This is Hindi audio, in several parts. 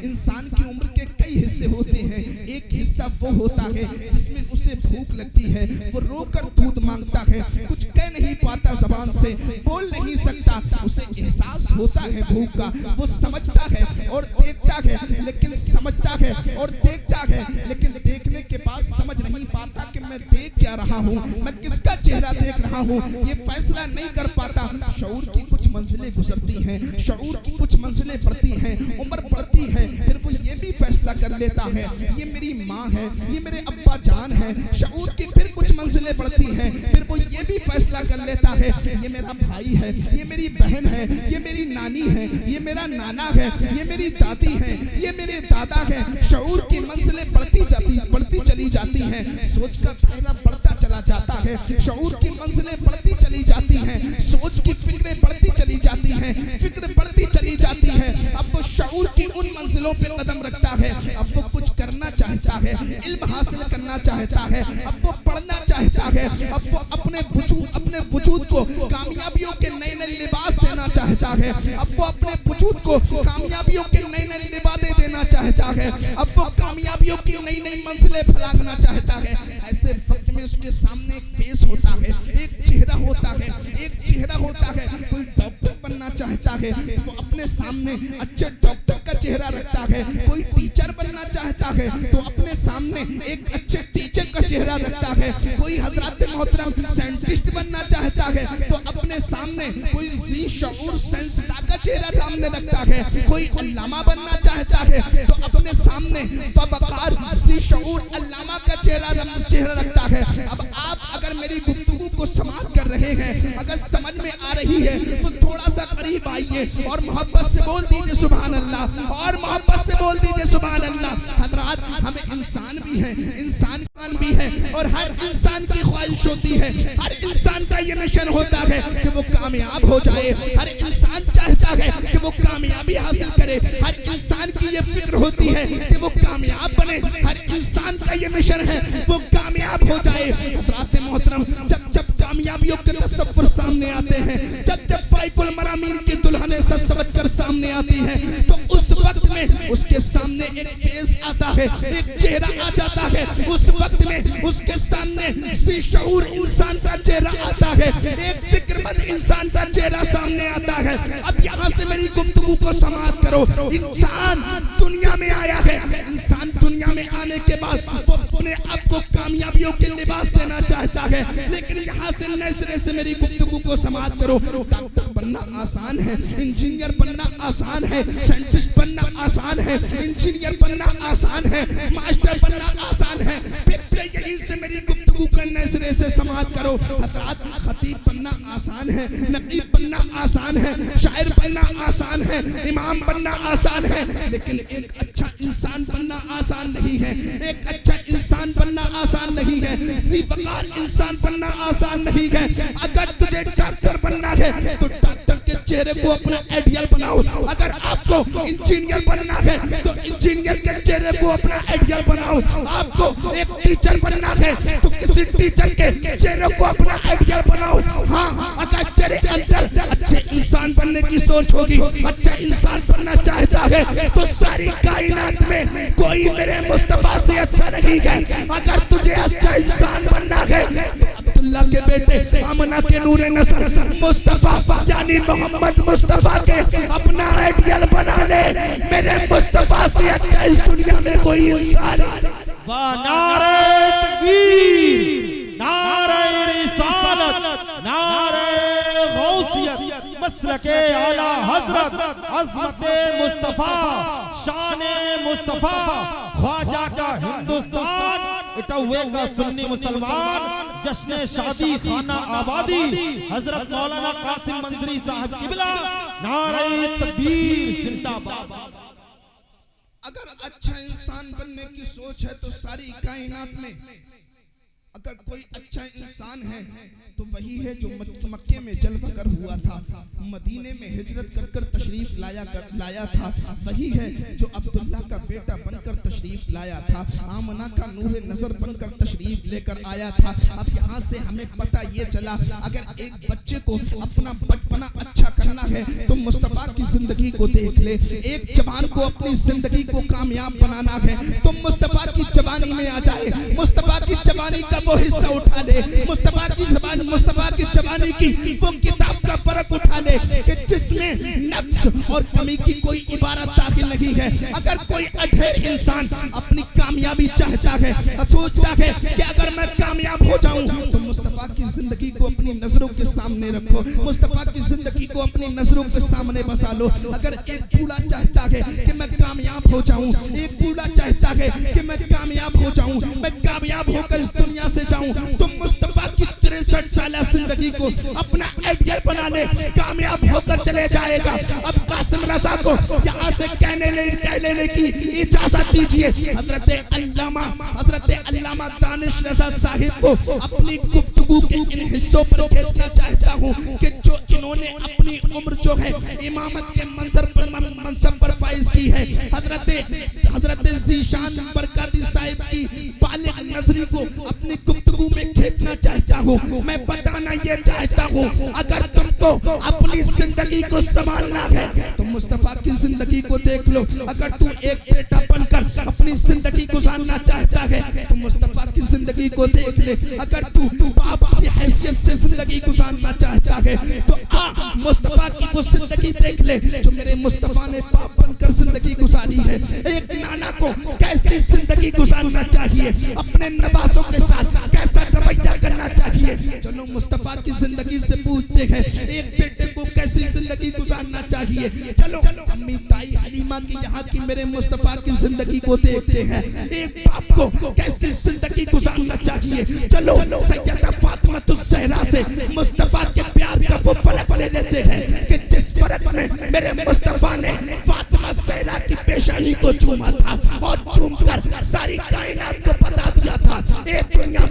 इंसान की उम्र के कई हिस्से होते हैं। एक हिस्सा वो होता है जिसमें उसे भूख लगती है, वो रोकर दूध मांगता है, कुछ कह नहीं पाता, जबान से बोल नहीं सकता, उसे एहसास होता है भूख का, वो समझता है और देखता है, लेकिन समझता है और देखता है, लेकिन देखने के बाद समझ नहीं पाता कि मैं देख क्या रहा हूँ, मैं किसका चेहरा देख रहा हूँ, ये फैसला नहीं कर पाता। शऊर की कुछ मंजिलें गुजरती हैं, शऊर की कुछ मंजिलें बढ़ती हैं, उम्र बढ़ती है, फिर वो ये भी फैसला कर लेता है ये मेरी माँ है, ये मेरे अब्बा जान है। शऊर की फिर कुछ मंजिलें बढ़ती हैं, फिर वो ये भी फैसला कर लेता है ये मेरा भाई है, ये मेरी बहन है, ये मेरी नानी है, ये मेरा नाना है, ये मेरी दादी है, ये मेरे दादा है। शऊर की मंजिलें बढ़ती चली जाती हैं, सोच का दायरा बढ़ता चला जाता है। शऊर की मंजिलें बढ़ती चली जाती हैं, सोच की फिक्रें बढ़ती चली जाती हैं, फिक्र बढ़ती चली जाती है। अब वो शऊर की उन मंजिलों पे कदम रखता है, अब वो कुछ करना चाहता है, इल्म हासिल करना चाहता है, अब वो पढ़ना चाहता है, अब वो अपने वजूद को कामयाबियों के नए नए लिबास देना चाहता है, अब वो अपने वजूद को कामयाबियों के नए नए लिबादे देना चाहता है, अब वो कामयाबियों की नई नई मंजिलें फैलाना चाहता है। ऐसे वक्त में उसके सामने एक फेस होता है, एक चेहरा होता है, एक चेहरा होता है। कोई डॉक्टर बनना चाहता है तो वो अपने सामने अच्छे डॉक्टर का चेहरा रखता है, कोई टीचर बनना चाहता है तो अपने सामने एक अच्छे टीचर का चेहरा रखता है, कोई हजरत मोहतरम साइंटिस्ट बनना चाहता है तो अपने सामने कोई जी शऊर साइंसदान का चेहरा सामने रखता है, कोई अल्लामा बनना चाहता है तो अपने सामने वक़ार जी शऊर अल्लामा का चेहरा रखता है। अब आप अगर मेरी गुफ्तगू को समाप्त कर रहे हैं, अगर समझ में आ रही है तो थोड़ा सा करीब आइए और मोहब्बत से बोल दीजिए सुभान अल्लाह, और मोहब्बत से बोल दीजिए सुभान अल्लाह। हजरात, हमें इंसान भी है, इंसान भी है, और हर इंसान की ख्वाहिश होती है, हर इंसान का ये मिशन होता है कि वो कामयाब हो जाए, हर इंसान चाहता है कि वो कामयाबी हासिल करे, हर इंसान की ये फिक्र होती है कि वो कामयाब बने, हर इंसान का ये मिशन है वो कामयाब हो जाए। हज़रात मोहतरम, जब जब कामयाबियों के तस्वुर सामने आते हैं, जब जब फाइकुल मरामीन की दुल्हनें सज कर सामने आती हैं, तो उस वक्त में उसके सामने एक फेस आता है, एक चेहरा आ जाता है, उस वक्त में उसके सामने शऊर इंसान का चेहरा आता है, एक फिक्रमंद इंसान का चेहरा सामने आता है। अब यहाँ से मेरी गुफ्तगू को समाप्त करो। इंसान दुनिया में आया है, इंसान दुनिया में आने के बाद वो अपने आप को कामयाबियों के लिबास देना चाहता है, लेकिन यहाँ से नए सिरे से मेरी गुफ्तगू को समाप्त करो। डॉक्टर बनना आसान है, इंजीनियर बनना आसान है, साइंटिस्ट बनना आसान है, इंजीनियर बनना आसान है, मास्टर बनना आसान है। फिर से यहीं से मेरी गुफ्तगू को नए सिरे से समाप्त करो। हज़रात, खतीब बनना आसान है, नकीब बनना आसान है, शायर बनना आसान है, इमाम बनना आसान है, लेकिन एक अच्छा इंसान बनना आसान नहीं है, एक अच्छा इंसान बनना आसान नहीं है, ज़ीवकार इंसान बनना आसान नहीं है। अगर तुझे डॉक्टर बनना है तो डॉक्टर के चेहरे को अपना आइडियल बनाओ, अगर आपको इंजीनियर बनना है तो इंजीनियर के चेहरे को अपना आइडियल बनाओ, आपको एक टीचर बनना है तो किसी टीचर के चेहरे को अपना आइडियल बनाओ। हाँ, अगर तेरे अंदर अच्छे इंसान बनने की सोच होगी, अच्छा इंसान बनना चाहता है, तो सारी कायनात में कोई मेरे मुस्तफा से अच्छा नहीं है। अगर तुझे अच्छा इंसान बनना है तो अब्दुल्ला के बेटे आमना के नूरे नसर मुस्तफा यानी मोहम्मद मुस्तफा के अपना आइडियल बना ले। मेरे मुस्तफा से अच्छा इस दुनिया में कोई इंसान। वाह, नारे तकबीर, नारे रिसालत, नारे गौसियत, मसलके आला हजरत, अज़मते मुस्तफा, शाने मुस्तफा, ख्वाजा का हिंदुस्तान, इटौवे का सुन्नी मुसलमान, जश्न शादी खाना आबादी, हजरत मौलाना कासिम मंजरी साहब किबला, नारे तकबीर जिंदाबाद। अगर अच्छा इंसान बनने की सोच है तो सारी कायनात में अगर कोई अच्छा इंसान है तो वही है जो मक्के में जलवा कर हुआ था, मदीने में हिजरत कर तशरीफ लाया था, वही है जो अब्दुल्ला का बेटा बनकर तशरीफ लाया था, आमना का नूर नजर बनकर तशरीफ लेकर आया था। अब यहाँ से हमें पता ये चला, अगर एक बच्चे को अपना बचपना अच्छा करना है तो मुस्तफा की जिंदगी को देख ले। एक जवान को अपनी जिंदगी को कामयाब बनाना है तो मुस्तफा की जवानी में आ जाए, मुस्तफा की जवानी का वो हिस्सा उठा ले, मुस्तफा की जवानी की वो किताब का फर्क उठा ले कि जिसमें नक्स और कमी की कोई इबारत दाखिल नहीं है। अगर कोई अठेर इंसान अपनी कामयाबी चाहता है, सोचता है कि अगर मैं कामयाब हो जाऊं तो मुस्तफा की जिंदगी को अपनी नजरों के सामने रखो, मुस्तफा की जिंदगी को अपनी नजरों के सामने बसा लो। अगर एक बूढ़ा चाहता है कि मैं कामयाब हो जाऊं, एक बूढ़ा चाहता है कि मैं कामयाब हो जाऊं, मैं कामयाब होकर इस दुनिया से जाऊं, तो मुस्तफा की 63 साल जिंदगी को अपना आइडियल बना ले, कामयाब होकर चले जाएगा। अब कासिम रजा को यहाँ से कहने लेने की इजाजत दीजिए। हजरत अल्लामा दानिश रजा साहिब को अपनी गुफ्तगू के इन हिस्सों पर खींचना चाहता हूँ कि जो इन्होंने अपनी उम्र जो है इमामत के मनसब पर फाइज की है। हजरत जीशान बरकाती साहिब की बालिग नजरी को अपनी गुफ्तगू में खींचना चाहता हूँ। मैं बताना ये चाहता हूँ, अगर तुमको अपनी जिंदगी को संभालना है तो मुस्तफा की जिंदगी को देख लो। अगर तू एक बेटा बनकर अपनी जिंदगी गुजारना चाहता है तो मुस्तफा की जिंदगी को देख ले। अगर तू बाप की हैसियत से जिंदगी गुजारना चाहता है तो आ मुस्तफा की वो जिंदगी देख ले जो मेरे मुस्तफा ने बाप बनकर जिंदगी गुजारी है। एक नाना को कैसी जिंदगी गुजारना चाहिए, अपने नवासों के साथ कैसा रवैया करना चाहिए, चलो मुस्तफा की जिंदगी से पूछते हैं। एक बेटे को कैसी जिंदगी गुजारना चाहिए, चलो अम्मी ताई हलीमा की यहाँ की मेरे मुस्तफा की जिंदगी को देखते हैं। एक बाप को कैसी जिंदगी गुजारना चाहिए, चलो सैयदा फातिमा ज़हरा से मुस्तफा के प्यार का वो फर्क ले लेते हैं कि जिस फर्क में मेरे मुस्तफा ने फातिमा ज़हरा की पेशानी को चूमा था और चूमकर सारी कायनात को बता दिया था, ए दुनिया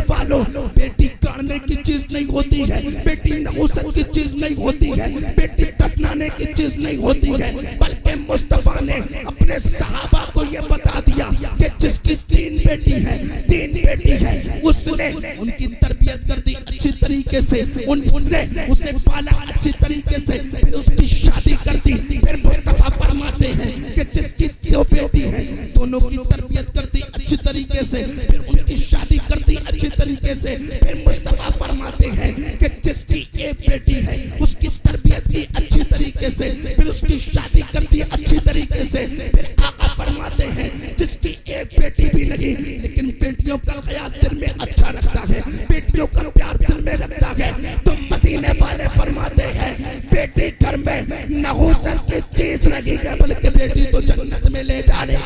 वालों, बेटी काटने की चीज नहीं होती है, बेटी नहुसत की चीज नहीं होती है, बेटी दफनाने की चीज नहीं होती है, बल्कि मुस्तफा ने अपने सहाबा को ये बता दिया कि जिसकी तीन बेटी है उसने उनकी तरबियत कर दी अच्छी तरीके से, उसने उसे पाला अच्छी तरीके से, फिर उसकी शादी कर दी। फिर मुस्तफा फरमाते हैं कि जिसकी दो बेटी है दोनों की तरबियत कर दी अच्छी तरीके से, फिर उनकी शादी कर दी अच्छी तरीके से। फिर मुस्तफा फरमाते हैं कि जिसकी एक बेटी है उसकी तरबियत की अच्छी तरीके से, फिर उसकी शादी कर दी अच्छी तरीके से। फिर आका फरमाते हैं जिसकी एक बेटी भी नहीं लेकिन बेटियों का ख्याल दिल में अच्छा रखता है, बेटियों का प्यार दिल में रखता है, तो मदीने वाले फरमाते हैं बेटी घर में नहुसत की चीज नहीं है बल्कि बेटी तो जन्नत में ले जाने।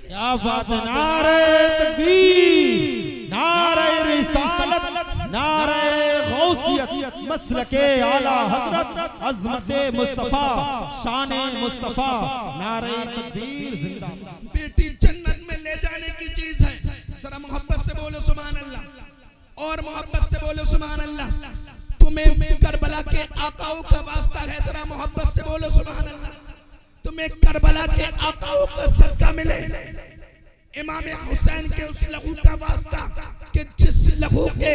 क्या बात है, नारे तकबीर, नारे रिसालत, नारे गौसियत, मसलके आला हजरत, अज़मते मुस्तफा, शाने मुस्तफा, नारे तकबीर जिंदाबाद। बेटी जन्नत में ले जाने की चीज है। जरा मोहब्बत से बोलो सुभान अल्लाह, और मोहब्बत से बोलो सुभान अल्लाह। तुम्हें करबला के आकाओं का वास्ता है, जरा मोहब्बत से बोलो सुभान अल्लाह। तुम्हें करबला के आकाओं का सदका मिले, इमाम हुसैन के उस लहू का वास्ता कि जिस लहू के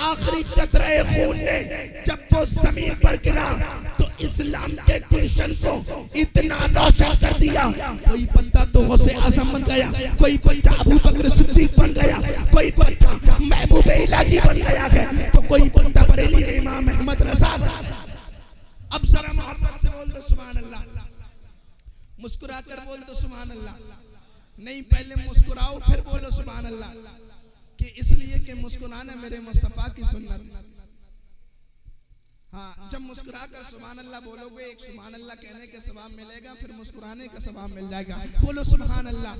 आखिरी कतरे खून ने जब वो जमीन पर गिरा तो इस्लाम के गुलशन को इतना रोशन कर दिया। कोई बंदा तो गौसे आज़म बन गया, कोई बच्चा अबू बकर सिद्दीक बन गया, कोई बच्चा महबूब इलाही बन गया है, तो कोई बंदा बरेली में इमाम अहमद रज़ा। अब जरा मोहब्बत से बोल दो सुभान अल्लाह, मुस्कुरा कर बोल दो सुभान अल्लाह। नहीं, पहले मुस्कुराओ फिर बोलो सुभान अल्लाह, कि इसलिए कि मुस्कुराना मेरे मुस्तफा की सुन्नत। हाँ, जब मुस्कुरा कर सुभान अल्लाह बोलोगे, एक सुभान अल्लाह कहने के सवाब मिलेगा, फिर मुस्कुराने का सवाब मिल जाएगा। बोलो सुभान अल्लाह।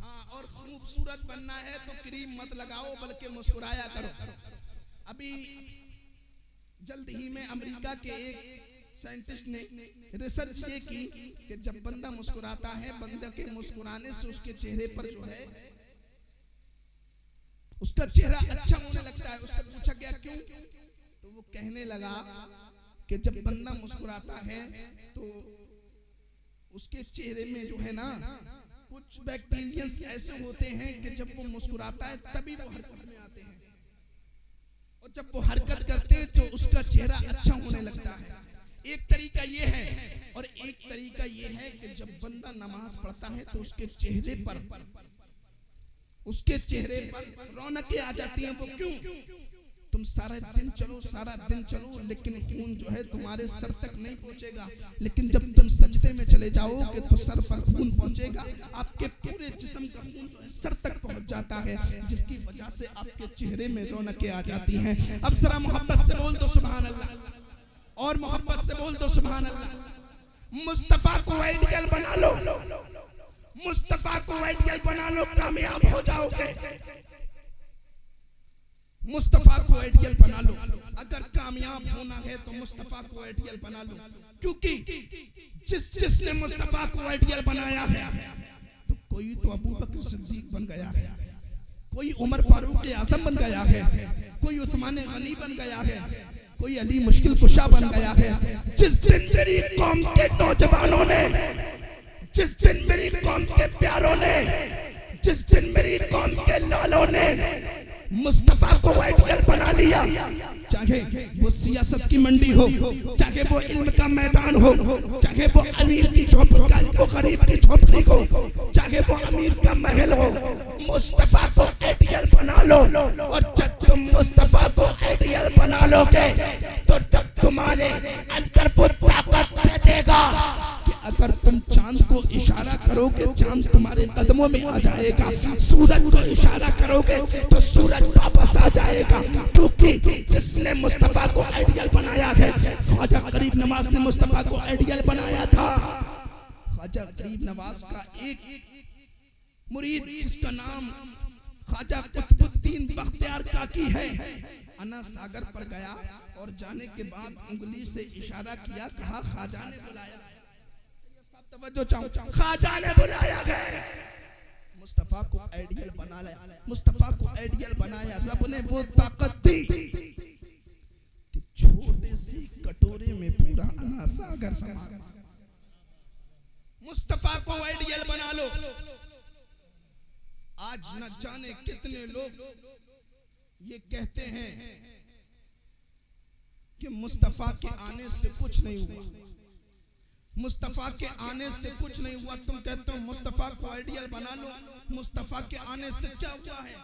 हाँ, और खूबसूरत बनना है तो क्रीम मत लगाओ बल्कि मुस्कुराया करो। अभी जल्द ही में अमेरिका के एक साइंटिस्ट ने रिसर्च ये की कि जब बंदा मुस्कुराता है, बंदा के मुस्कुराने से उसके चेहरे पर जो है उसका चेहरा अच्छा होने लगता है। उससे पूछा गया क्यों, तो वो कहने लगा कि जब बंदा मुस्कुराता है तो उसके चेहरे में जो है ना कुछ बैक्टीरियंस ऐसे होते हैं कि जब वो मुस्कुराता है तभी वो हरकत में आते हैं, और जब वो हरकत करते हैं तो उसका चेहरा अच्छा होने लगता है। एक तरीका ये है, और एक तरीका ये है कि जब बंदा नमाज पढ़ता है तो उसके चेहरे पर रौनकें आ जाती हैं। वो क्यों? तुम सारा दिन चलो लेकिन खून जो है तुम्हारे सर तक नहीं पहुंचेगा, लेकिन जब तुम सजदे में चले जाओगे तो सर पर खून पहुंचेगा। आपके पूरे जिस्म का खून जो है सर तक पहुंच जाता है, जिसकी वजह से आपके चेहरे में रौनकें आ जाती हैं। अब जरा मोहब्बत से बोल दो सुभान अल्लाह, और मोहब्बत से बोल दो सुभान अल्लाह। मुस्तफा को आइडियल बना लो, मुस्तफा को आइडियल बना लो, कामयाब हो जाओगे। मुस्तफा को आइडियल बना लो, अगर कामयाब होना है तो मुस्तफा को आइडियल बना लो, क्योंकि जिसने मुस्तफा को आइडियल बनाया है तो कोई तो अबू बकर सिद्दीक बन गया है, कोई उमर फारूक आजम बन गया है, कोई उस्मान गनी बन गया है, कोई अली मुश्किल कुशा बन गया है। जिस दिन मेरी कौम के नौजवानों ने, जिस दिन मेरी कौम के प्यारों ने, जिस दिन मेरी कौम के लालों ने मुस्तफा को आइडियल बना लिया, चाहे वो सियासत की मंडी हो, चाहे वो इल्म का मैदान हो, चाहे वो अमीर की झोपड़ी हो, गरीब की झोपड़ी हो, चाहे वो अमीर का महल हो, मुस्तफा को आइडियल बना लो। और जब तुम मुस्तफा को आइडियल बना लोगे तो जब तुम्हारे अंदर वो ताकत दे देगा कि अगर तुम चांद को इशारा करोगे चांद तुम्हारे कदमों में आ जाएगा, सूरज को इशारा करोगे तो सूरज वापस आ जाएगा, क्योंकि जिसने मुस्तफा को आइडियल बनाया है, ख्वाजा गरीब नवाज ने मुस्तफा को आइडियल बनाया था। ख्वाजा गरीब नवाज का एक मुरीद जिसका नाम ख्वाजा कुतुबुद्दीन बख्तियार काकी है, अन्ना सागर पर गया और जाने के बाद उंगली से इशारा किया, कहा ख्वाजा ने बुलाया, तवज्जो चाहूं, ख्वाजा ने बुलाया है। मुस्तफा को आइडियल बना लिया, मुस्तफा को आइडियल बनाया, रब ने वो ताकत दी कि छोटे सी कटोरे में पूरा अन्ना सागर समा। मुस्तफा को आइडियल बना लो। आज न जाने कितने लोग ये कहते हैं कि मुस्तफा के आने से कुछ नहीं हुआ, मुस्तफा के आने से कुछ नहीं हुआ। तुम कहते हो मुस्तफा को आइडियल बना लो, मुस्तफा के आने से क्या हुआ है?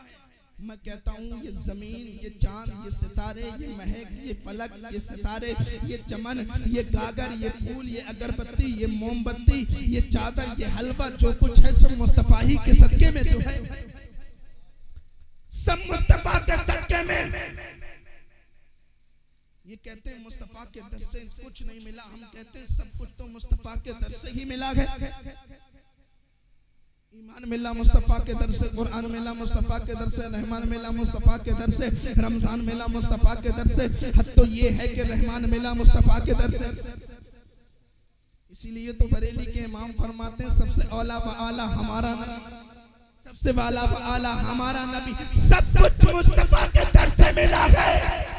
मैं कहता हूँ ये जमीन, ये चांद, ये सितारे, ये महक, ये फलक, ये सितारे, ये चमन, ये गागर, ये फूल, ये अगरबत्ती, ये मोमबत्ती, ये चादर, ये हलवा, जो कुछ है सब मुस्तफा ही के सदके में तो है, सब मुस्तफा के सदके में। ये कहते हैं मुस्तफा के दर से कुछ नहीं मिला, हम कहते हैं सब कुछ तो मुस्तफा के दर से ही मिला है। ईमान मिला मुस्तफा के दर से, कुरान मिला मुस्तफा के दर से, रहमान मिला मुस्तफा के दर से, रमजान मिला मुस्तफा के दर से, हद तो ये है कि रहमान मिला मुस्तफा के दर से। इसीलिए तो बरेली के इमाम फरमाते हैं सबसे औला व आला हमारा नबी, सबसे वाला व आला हमारा नबी, सब कुछ मुस्तफा के दर से मिला है।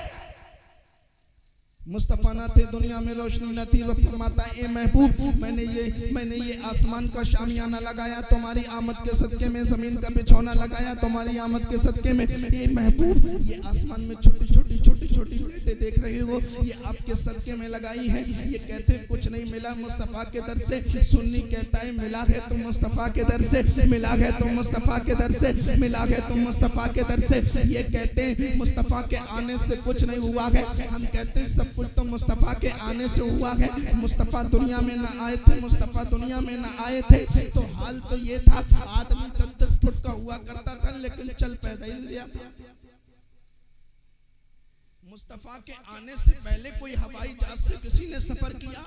मुस्तफा न थे दुनिया में रोशनी न थी, वो फरमाता ए महबूब मैंने ये आसमान का शामियाना लगाया तुम्हारी आमद के सदके में, जमीन का बिछौना लगाया तुम्हारी आमद के सदके में। ए महबूब ये आसमान में छोटी छोटी लाइटें देख रहे हो, ये आपके सदके में लगाई है। ये कहते कुछ नहीं मिला मुस्तफा के दर से, सुन्नी कहता है मिला है तो मुस्तफा के दर से, मिला है तो मुस्तफा के दर से, मिला है तो मुस्तफा के दर से। ये कहते हैं मुस्तफा के आने से कुछ नहीं हुआ है, हम कहते हैं सब कुछ तो मुस्तफा के आने से हुआ है। मुस्तफा दुनिया में ना आए थे, मुस्तफा दुनिया में ना आए थे तो हाल तो ये था, आदमी 10 फुट का हुआ करता था लेकिन चल पैदा ही लिया था। मुस्तफा के आने से पहले कोई हवाई जहाज से किसी ने सफर किया,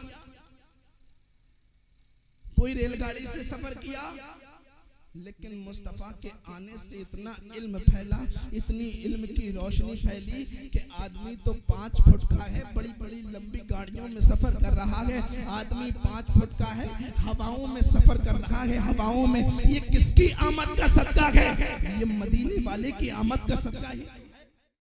कोई रेलगाड़ी से सफर किया, लेकिन मुस्तफा के आने से इतना इल्म फैला, इतनी इल्म की रोशनी फैली कि आदमी तो 5 फुट का है, बड़ी बड़ी लंबी गाड़ियों में सफर कर रहा है, आदमी 5 फुट का है, हवाओं में सफर कर रहा है, हवाओं में। ये किसकी आमद का सदका है? ये मदीने वाले की आमद का सदका है।